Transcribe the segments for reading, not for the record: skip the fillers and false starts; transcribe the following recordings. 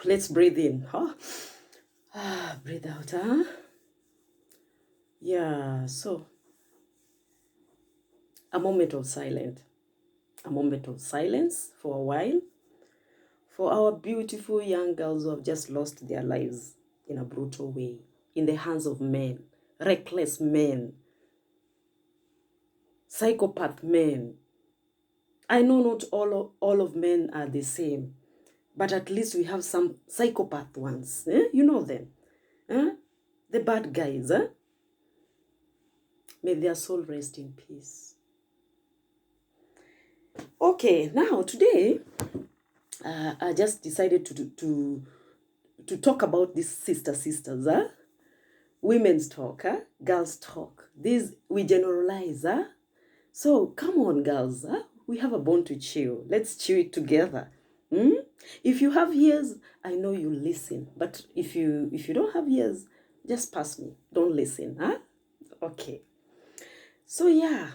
Let's breathe in. Huh? Breathe out. Huh? Yeah, so a moment of silence. A moment of silence for a while for our beautiful young girls who have just lost their lives in a brutal way in the hands of men, reckless men, psychopath men. I know not all of men are the same, but at least we have some psychopath ones. You know them. The bad guys. May their soul rest in peace. Okay, now today, I just decided to talk about these sisters. Women's talk, girls talk. These we generalize. So come on, girls. We have a bone to chew. Let's chew it together. If you have ears, I know you listen. But if you don't have ears, just pass me. Don't listen. Okay. So yeah,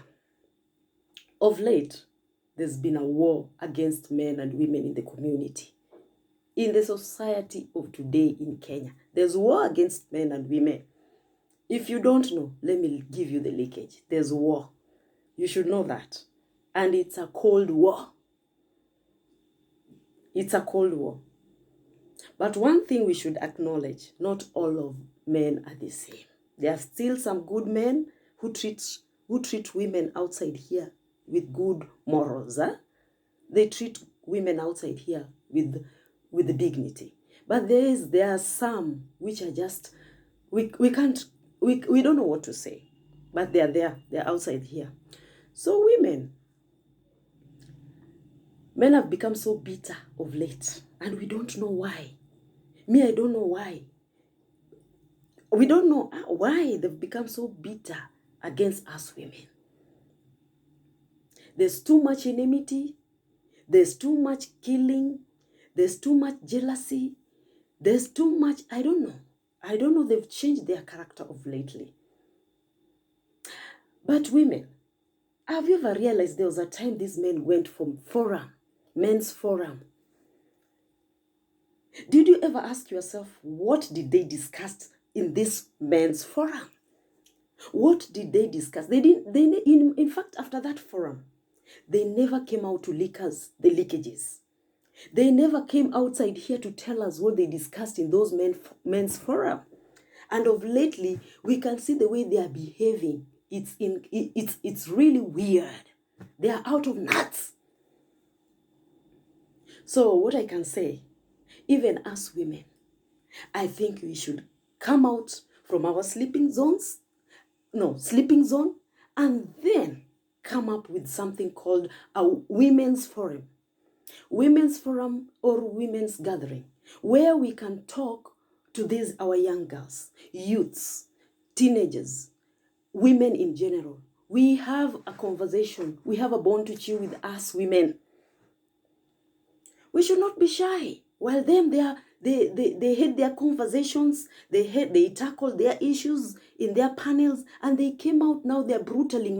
of late, there's been a war against men and women in the community. In the society of today in Kenya, there's war against men and women. If you don't know, let me give you the leakage. There's war. You should know that. And it's a cold war. It's a cold war. But one thing we should acknowledge, not all of men are the same. There are still some good men who treat women outside here with good morals. They treat women outside here with dignity. But there are some which are just, we don't know what to say. But they're outside here. So men have become so bitter of late, and we don't know why. I don't know why. We don't know why they've become so bitter against us women. There's too much enmity. There's too much killing. There's too much jealousy. There's too much, I don't know. They've changed their character of lately. But women, have you ever realized there was a time these men went from men's forum? Did you ever ask yourself, what did they discuss in this men's forum? What did they discuss? In fact, after that forum, they never came out to leak us the leakages. They never came outside here to tell us what they discussed in those men's forum. And of lately, we can see the way they are behaving. It's really weird. They are out of nuts. So what I can say, even us women, I think we should come out from our sleeping zone, and then come up with something called a women's forum. Women's forum or women's gathering, where we can talk to our young girls, youths, teenagers, women in general. We have a conversation. We have a bone to chew with us women. We should not be shy. While them, they had their conversations, they tackled their issues in their panels, and they came out now. They're brutally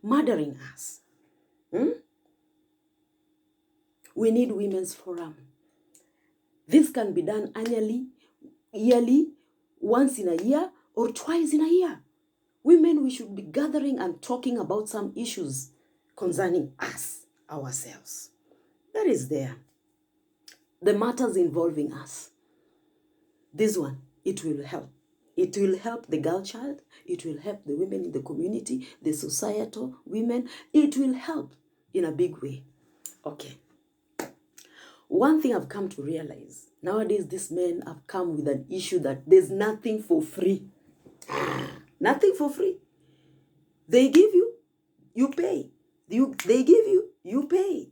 murdering us. We need women's forum. This can be done annually, yearly, once in a year, or twice in a year. Women, we should be gathering and talking about some issues concerning us, ourselves. That is there. The matters involving us. This one, it will help. It will help the girl child. It will help the women in the community, the societal women. It will help in a big way. Okay. One thing I've come to realize, nowadays these men have come with an issue that there's nothing for free. Nothing for free. They give you, you pay. They give you, you pay.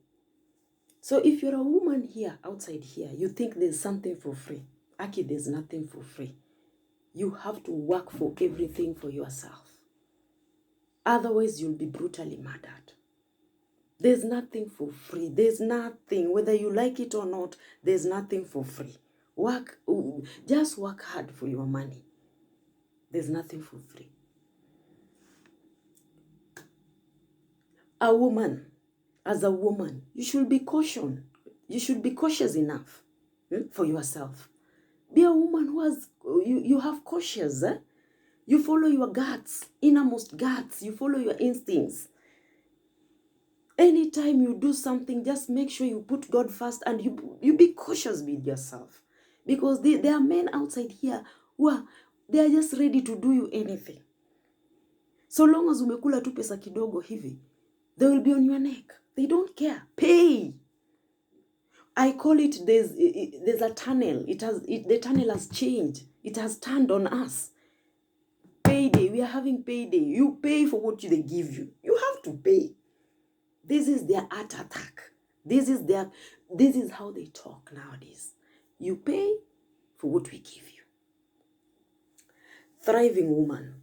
So if you're a woman here, outside here, you think there's something for free. Actually, there's nothing for free. You have to work for everything for yourself. Otherwise, you'll be brutally murdered. There's nothing for free. There's nothing, whether you like it or not, there's nothing for free. Just work hard for your money. There's nothing for free. As a woman, you should be cautious. You should be cautious enough. for yourself. Be a woman who has, you have cautious. You follow your guts, innermost guts. You follow your instincts. Anytime you do something, just make sure you put God first, and you be cautious with yourself. Because there are men outside here who are, they are just ready to do you anything. So long as umekula tu pesa kidogo hivi, they will be on your neck. They don't care. Pay. I call it, there's a tunnel. The tunnel has changed. It has turned on us. Payday. We are having payday. You pay for what they give you. You have to pay. This is their heart attack. This is how they talk nowadays. You pay for what we give you. Thriving woman.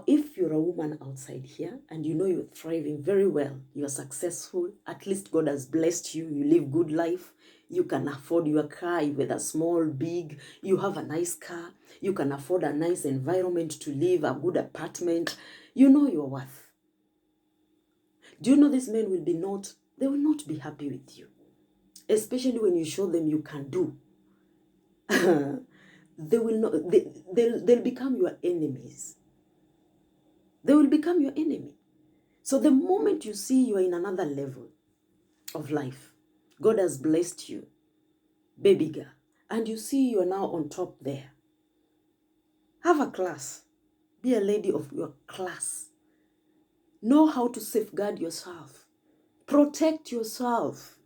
If you're a woman outside here and you know you're thriving very well, you're successful, at least God has blessed you, you live good life, you can afford your car, whether small, big, you have a nice car, you can afford a nice environment to live, a good apartment, you know your worth. Do you know these men they will not be happy with you, especially when you show them you can do. They will not, they'll become your enemies. They will become your enemy. So the moment you see you are in another level of life, God has blessed you, baby girl, and you see you are now on top there, have a class. Be a lady of your class. Know how to safeguard yourself. Protect yourself.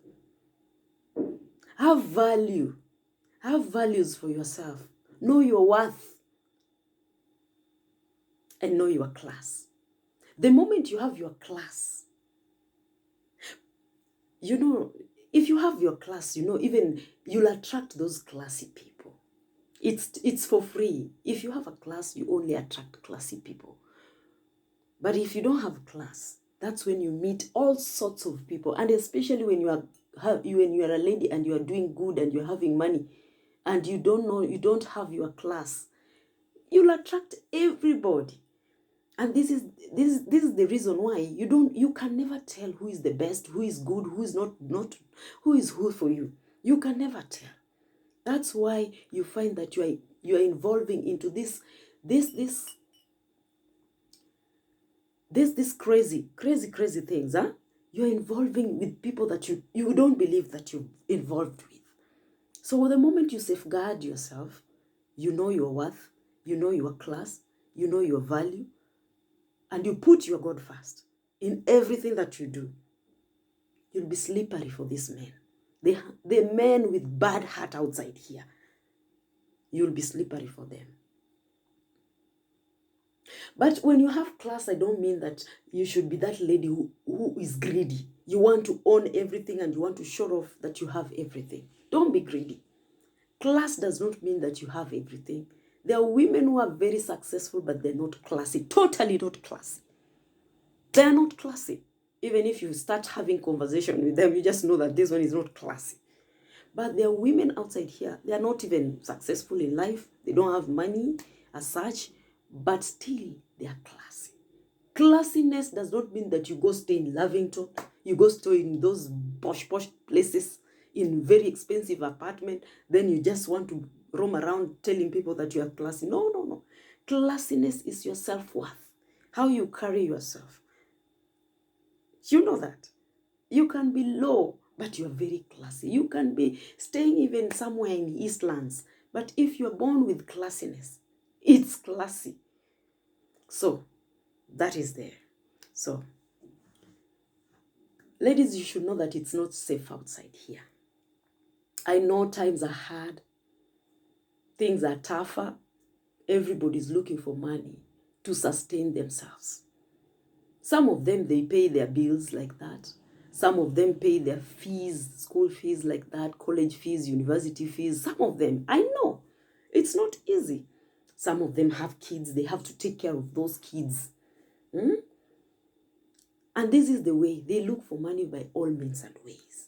Have value. Have values for yourself. Know your worth. And know your class. The moment you have your class, if you have your class, even you'll attract those classy people. It's for free. If you have a class, you only attract classy people. But if you don't have class, that's when you meet all sorts of people. And especially when you are a lady and you are doing good and you're having money and you don't have your class, you'll attract everybody. And this is the reason why you can never tell who is the best, who is good, who is not, who is who for you. You can never tell. That's why you find that you are involving into this crazy things, huh? You're involving with people that you don't believe that you're involved with. So the moment you safeguard yourself, you know your worth, you know your class, you know your value, and you put your God first in everything that you do, you'll be slippery for these men. The men with bad heart outside here, you'll be slippery for them. But when you have class, I don't mean that you should be that lady who is greedy. You want to own everything and you want to show off that you have everything. Don't be greedy. Class does not mean that you have everything. There are women who are very successful, but they're not classy. Totally not classy. They're not classy. Even if you start having conversation with them, you just know that this one is not classy. But there are women outside here, they are not even successful in life. They don't have money as such, but still they are classy. Classiness does not mean that you go stay in Lavington, you go stay in those posh places, in very expensive apartment, then you just want to roam around telling people that you are classy. No. Classiness is your self-worth, how you carry yourself. You know that. You can be low, but you're very classy. You can be staying even somewhere in Eastlands, but if you're born with classiness, it's classy. So, that is there. So, ladies, you should know that it's not safe outside here. I know times are hard. Things are tougher. Everybody's looking for money to sustain themselves. Some of them, they pay their bills like that. Some of them pay their fees, school fees like that, college fees, university fees. Some of them, I know, it's not easy. Some of them have kids. They have to take care of those kids. And this is the way they look for money by all means and ways.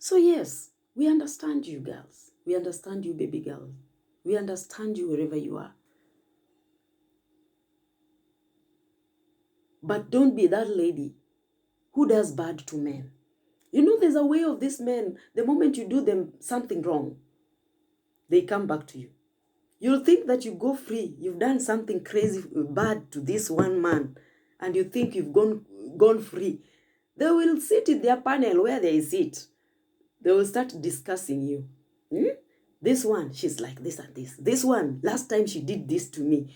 So yes, we understand you girls. We understand you baby girls. We understand you wherever you are. But don't be that lady who does bad to men. You know, there's a way of these men, the moment you do them something wrong, they come back to you. You'll think that you go free. You've done something crazy bad to this one man, and you think you've gone free. They will sit in their panel where they sit. They will start discussing you. This one, she's like this and this. This one, last time she did this to me.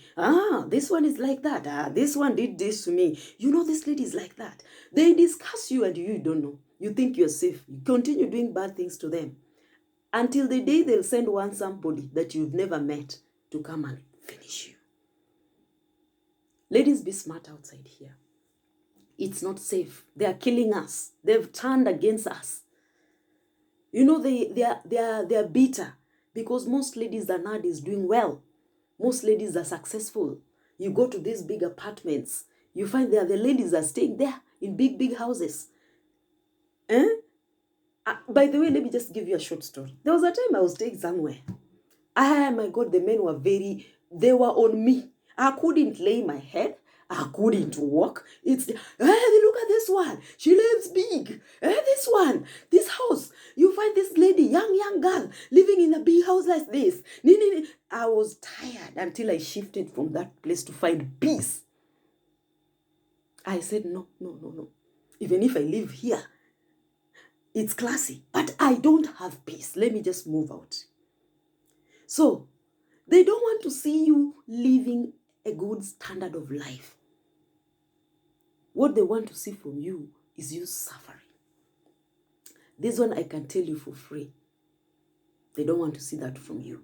This one is like that. This one did this to me. You know, this lady is like that. They discuss you and you don't know. You think you're safe. You continue doing bad things to them until the day they'll send somebody that you've never met to come and finish you. Ladies, be smart outside here. It's not safe. They are killing us. They've turned against us. You know, they are bitter because most ladies are nowadays doing well. Most ladies are successful. You go to these big apartments, you find the ladies are staying there in big houses. By the way, let me just give you a short story. There was a time I was staying somewhere. My God, the men were they were on me. I couldn't lay my head. I couldn't walk. Look at this one. She lives big. This one, this house. You find this lady, young girl, living in a big house like this. I was tired until I shifted from that place to find peace. I said, no. Even if I live here, it's classy, but I don't have peace. Let me just move out. So, they don't want to see you living a good standard of life. What they want to see from you is you suffering. This one I can tell you for free. They don't want to see that from you.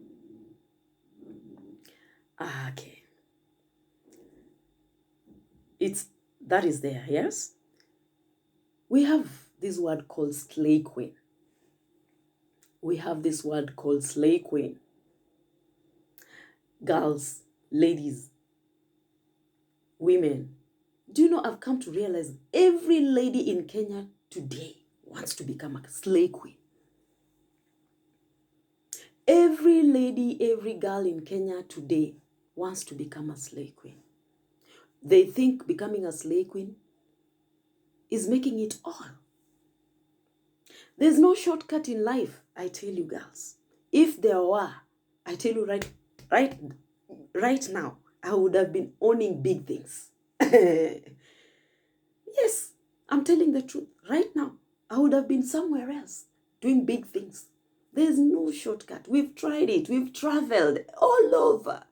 Okay. That is there, yes? We have this word called slay queen. Girls, ladies, women. Do you know, I've come to realize every lady in Kenya today wants to become a slay queen. Every lady, every girl in Kenya today wants to become a slay queen. They think becoming a slay queen is making it all. There's no shortcut in life, I tell you girls. If there were, I tell you right now, I would have been owning big things. Yes, I'm telling the truth. Right now, I would have been somewhere else doing big things. There's no shortcut. We've tried it. We've traveled all over.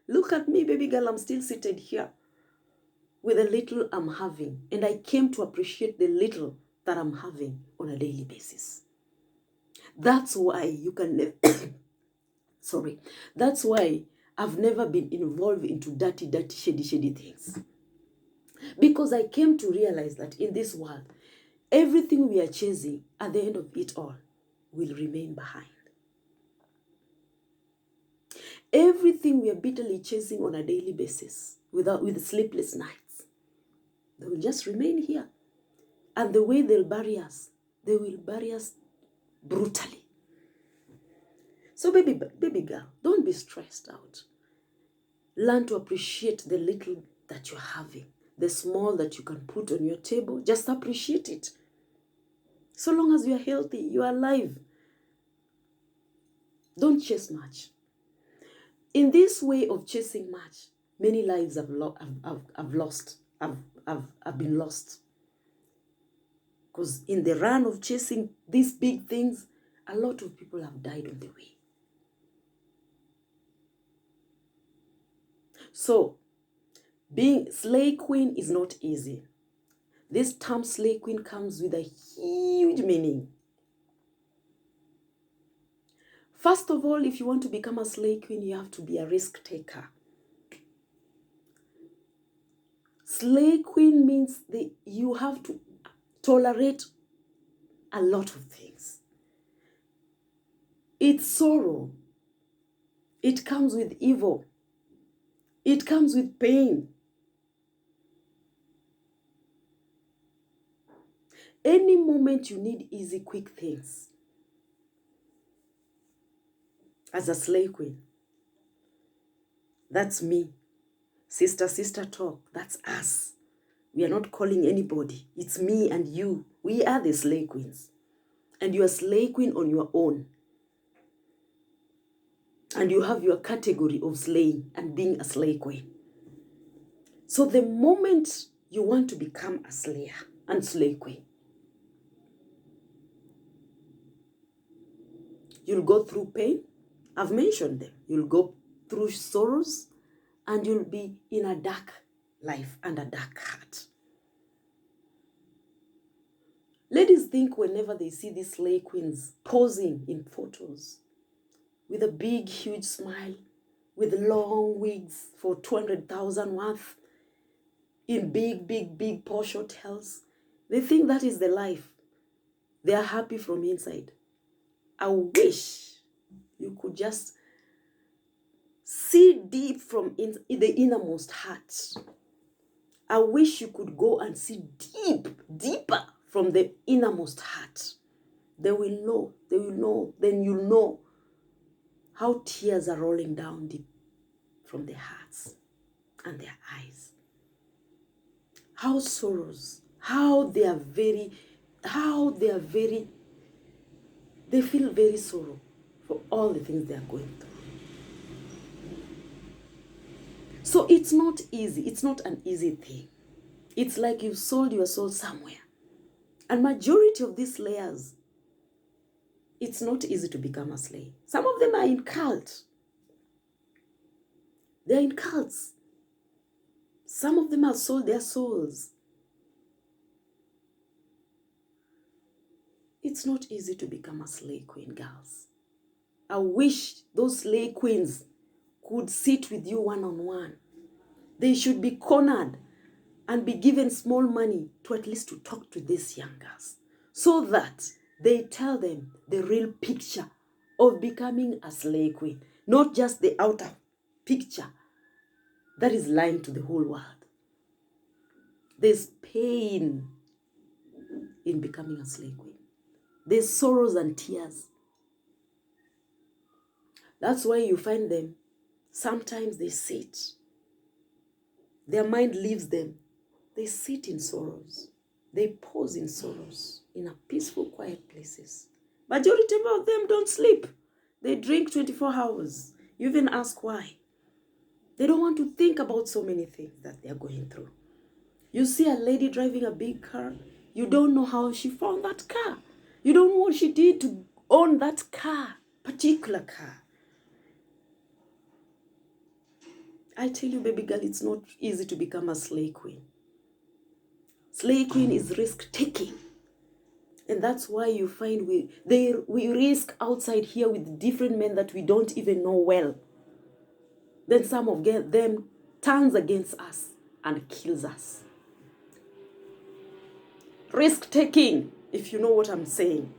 Look at me, baby girl. I'm still seated here with the little I'm having. And I came to appreciate the little that I'm having on a daily basis. That's why you can sorry. That's why I've never been involved into dirty, shady things. Because I came to realize that in this world, everything we are chasing, at the end of it all, will remain behind. Everything we are bitterly chasing on a daily basis, with sleepless nights, they will just remain here. And the way they'll bury us, they will bury us brutally. So baby girl, don't be stressed out. Learn to appreciate the little that you're having. The small that you can put on your table, just appreciate it. So long as you're healthy, you're alive. Don't chase much. In this way of chasing much, many lives have been lost. Because in the run of chasing these big things, a lot of people have died on the way. So, being slay queen is not easy. This term slay queen comes with a huge meaning. First of all, if you want to become a slay queen, you have to be a risk taker. Slay queen means that you have to tolerate a lot of things. It's sorrow. It comes with evil. It comes with pain. Any moment you need easy, quick things. As a slay queen, that's me. Sister talk, that's us. We are not calling anybody. It's me and you. We are the slay queens. And you're a slay queen on your own. And you have your category of slaying and being a slay queen. So the moment you want to become a slayer and slay queen, you'll go through pain. I've mentioned them. You'll go through sorrows and you'll be in a dark life and a dark heart. Ladies think whenever they see these slay queens posing in photos with a big, huge smile, with long wigs for 200,000 worth, in big posh hotels, they think that is the life. They are happy from inside. I wish you could just see deep from in the innermost heart. I wish you could go and see deeper from the innermost heart. They will know, then you'll know how tears are rolling down deep from their hearts and their eyes. How sorrows, they feel very sorrow for all the things they are going through. So it's not easy. It's not an easy thing. It's like you've sold your soul somewhere. And majority of these slayers, it's not easy to become a slayer. Some of them are in cults. They're in cults. Some of them have sold their souls. It's not easy to become a slay queen, girls. I wish those slay queens could sit with you one-on-one. They should be cornered and be given small money to at least to talk to these young girls, so that they tell them the real picture of becoming a slay queen, not just the outer picture that is lying to the whole world. There's pain in becoming a slay queen. There's sorrows and tears. That's why you find them, sometimes they sit. Their mind leaves them. They sit in sorrows. They pause in sorrows in a peaceful, quiet places. Majority of them don't sleep. They drink 24 hours. You even ask why. They don't want to think about so many things that they're going through. You see a lady driving a big car. You don't know how she found that car. You don't know what she did to own that car, particular car. I tell you, baby girl, it's not easy to become a slay queen. Slay queen is risk-taking. And that's why you find we risk outside here with different men that we don't even know well. Then some of them turns against us and kills us. Risk-taking, if you know what I'm saying.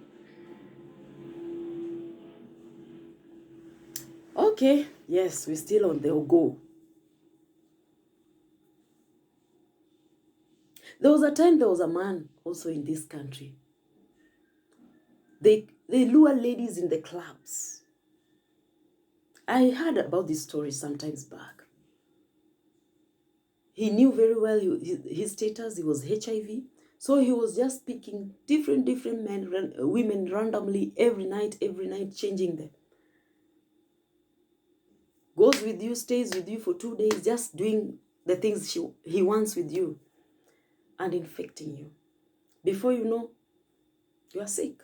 Okay, yes, we're still on the go. There was a time there was a man also in this country. They lure ladies in the clubs. I heard about this story sometimes back. He knew very well his status. He was HIV. So he was just picking different women randomly every night, changing them. Goes with you, stays with you for 2 days, just doing the things he wants with you and infecting you. Before you know, you are sick.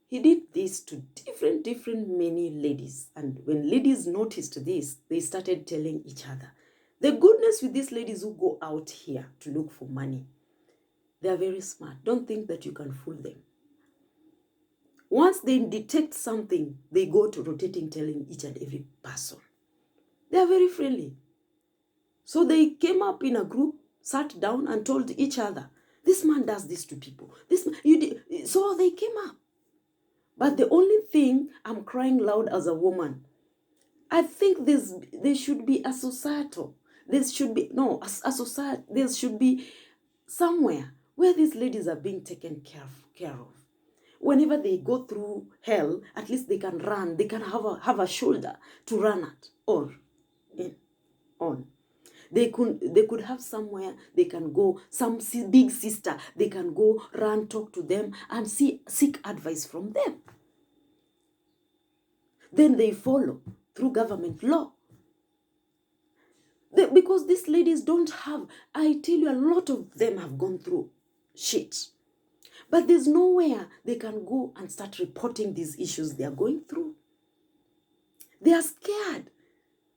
He did this to different many ladies. And when ladies noticed this, they started telling each other. The goodness with these ladies who go out here to look for money, they are very smart. Don't think that you can fool them. Once they detect something, they go to rotating, telling each and every person. They are very friendly. So they came up in a group, sat down and told each other, this man does this to people. This man, you did. So they came up. But the only thing, I'm crying loud as a woman, I think there should be a societal. There should be somewhere where these ladies are being taken care of. Whenever they go through hell, at least they can run. They can have a shoulder to run at or on. They could have somewhere they can go, some big sister, they can go, run, talk to them, and seek advice from them. Then they follow through government law. Because these ladies don't have, I tell you, a lot of them have gone through shit. But there's nowhere they can go and start reporting these issues they are going through. They are scared.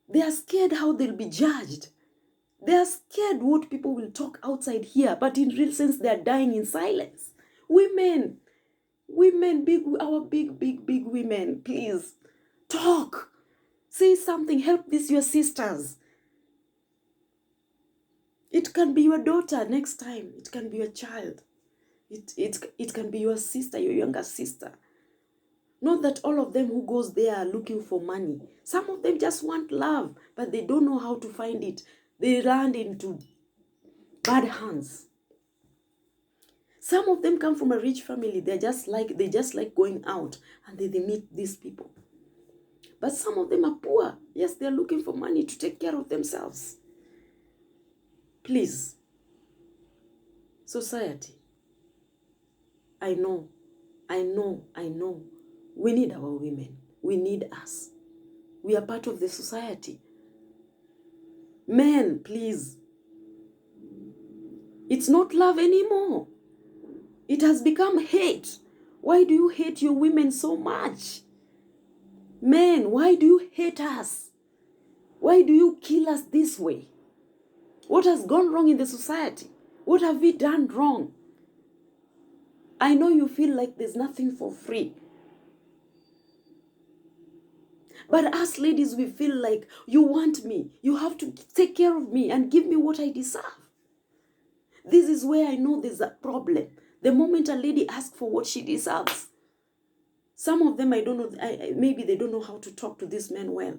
They are scared how they'll be judged. They are scared what people will talk outside here, but in real sense, they are dying in silence. Women, our big women, please, talk. Say something, help these your sisters. It can be your daughter next time. It can be your child. It can be your sister, your younger sister. Not that all of them who goes there are looking for money. Some of them just want love, but they don't know how to find it. They land into bad hands. Some of them come from a rich family. They just like going out and they meet these people. But some of them are poor. Yes, they're looking for money to take care of themselves. Please, society, I know. We need our women. We need us. We are part of the society. Men, please. It's not love anymore. It has become hate. Why do you hate your women so much? Men, why do you hate us? Why do you kill us this way? What has gone wrong in the society? What have we done wrong? I know you feel like there's nothing for free. But us ladies, we feel like you want me. You have to take care of me and give me what I deserve. This is where I know there's a problem. The moment a lady asks for what she deserves, some of them, I don't know, maybe they don't know how to talk to these men well.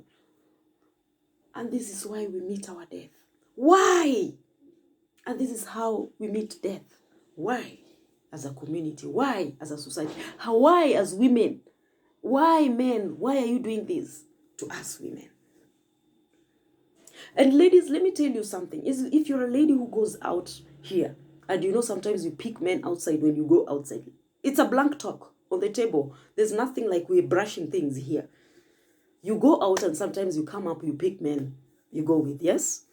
And this is why we meet our death. Why? And this is how we meet death. Why? As a community. Why? As a society. Why? As women. Why, men? Why are you doing this to us women? And ladies, let me tell you something. If you're a lady who goes out here, and you know sometimes you pick men outside when you go outside, it's a blank talk on the table. There's nothing like we're brushing things here. You go out and sometimes you come up, you pick men you go with, yes?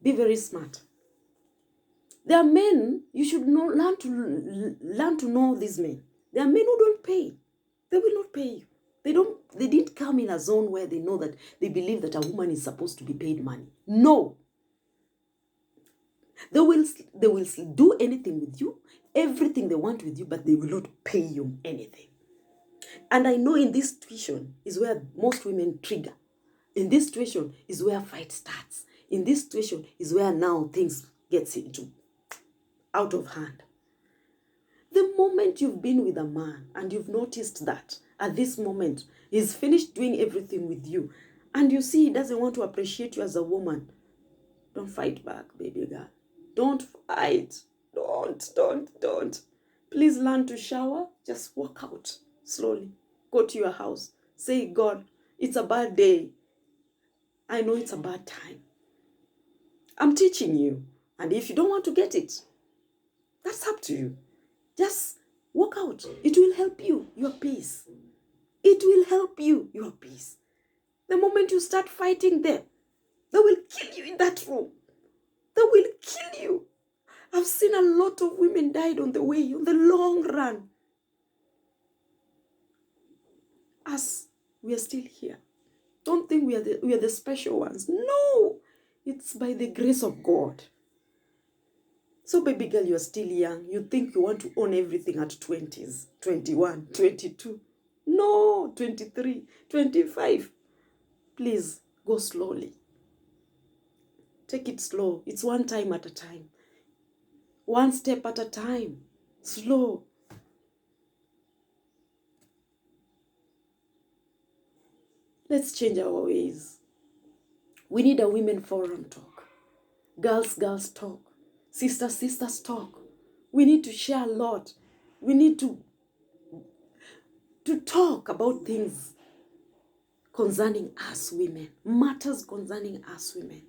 Be very smart. There are men, you should learn to know these men. There are men who don't pay. They will not pay you. They didn't come in a zone where they know that they believe that a woman is supposed to be paid money. No. They will do anything with you, everything they want with you, but they will not pay you anything. And I know in this situation is where most women trigger. In this situation is where fight starts. In this situation is where now things gets into out of hand. The moment you've been with a man and you've noticed that at this moment he's finished doing everything with you and you see he doesn't want to appreciate you as a woman, don't fight back, baby girl. Don't fight. Don't. Please learn to shower. Just walk out slowly. Go to your house. Say, God, it's a bad day. I know it's a bad time. I'm teaching you. And if you don't want to get it, that's up to you. Just walk out. It will help you, your peace. It will help you, your peace. The moment you start fighting them, they will kill you in that room. They will kill you. I've seen a lot of women died on the way, on the long run. Us, we are still here. Don't think we are the special ones. No, it's by the grace of God. So baby girl, you are still young. You think you want to own everything at 20s, 21, 22. No, 23, 25. Please, go slowly. Take it slow. It's one time at a time. One step at a time. Slow. Let's change our ways. We need a women forum talk. Girls talk. Sisters talk. We need to share a lot. We need to talk about things concerning us women. Matters concerning us women.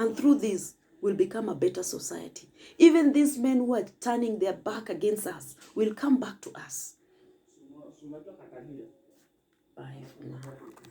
And through this, we'll become a better society. Even these men who are turning their back against us will come back to us. Bye for now.